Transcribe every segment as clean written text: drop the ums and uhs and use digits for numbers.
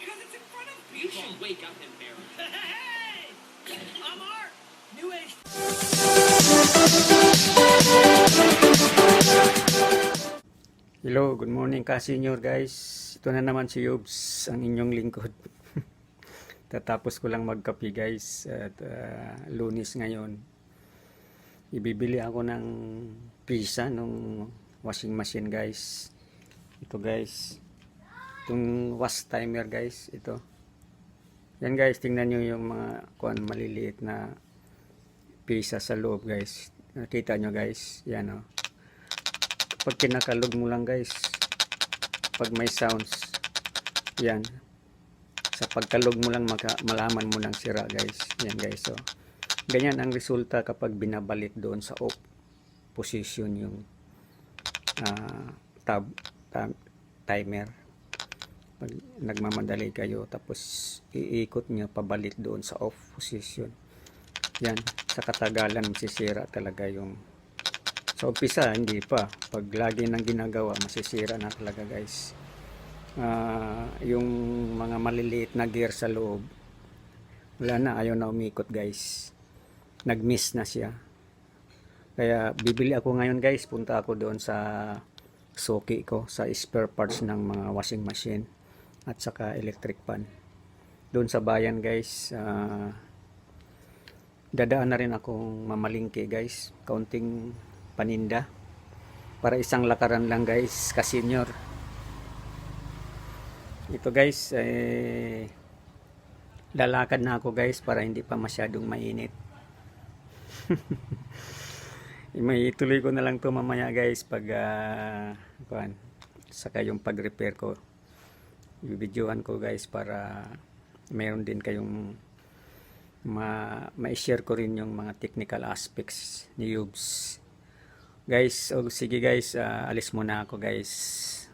Because it's in front of You people. should wake up and bear. Hey! I'm Art. New Age. Hello, good morning ka-senior guys. Ito na naman si Yobs, ang inyong lingkod. Tatapos ko lang magkape guys at Lunes ngayon. Ibibili ako ng pisa ng washing machine guys. Ito guys. Itong wash timer guys, ito. Yan guys, tingnan nyo yung mga maliliit na pisa sa loob guys. Nakita nyo guys, yan o. Pag kinakalog mo lang guys, pag may sounds, yan, sa pagkalog mo lang malaman mo ng sira guys. Yan guys, so ganyan ang resulta kapag binabalit doon sa off position yung timer. Pag nagmamadali kayo tapos iikot nyo pabalik doon sa off position, yan, sa katagalan masisira talaga yung sa umpisa, hindi pa. Pag lagi nang ginagawa, masisira na talaga guys. Yung mga maliliit na gear sa loob, wala na, ayaw na umikot guys. Nag-miss na siya. Kaya bibili ako ngayon guys, punta ako doon sa Suki ko, sa spare parts ng mga washing machine at saka electric pan. Doon sa bayan guys, dadaan na rin akong mamalingki guys. Kaunting paninda para isang lakaran lang guys ka-senior. Ito guys, lalakad na ako guys para hindi pa masyadong mainit. May ituloy ko na lang to mamaya guys pag saka yung pag-repair ko, i-videoan ko guys para mayroon din kayong ma-share ko rin yung mga technical aspects ni Yobs. Guys, sige guys, alis muna ako guys.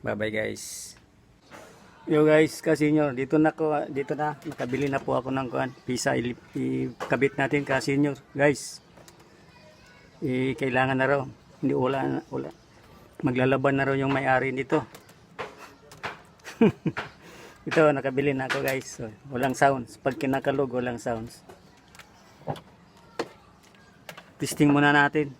Bye bye guys. Yo guys, ka-senior, dito na nakabili na po ako ng pisa, ikabit natin ka-senior guys. Kailangan na raw, hindi wala. Maglalaban na raw yung may-ari nito. Ito, nakabili na ako guys. So, walang sounds, pag kinakalog walang sounds. Testing muna natin.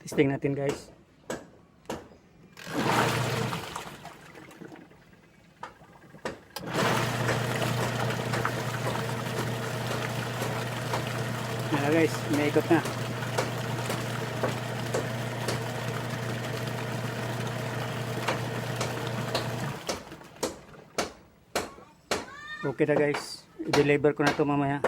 Testing natin guys. Yan na guys, umiikot na. Okay na guys, i-deliver ko na to mamaya.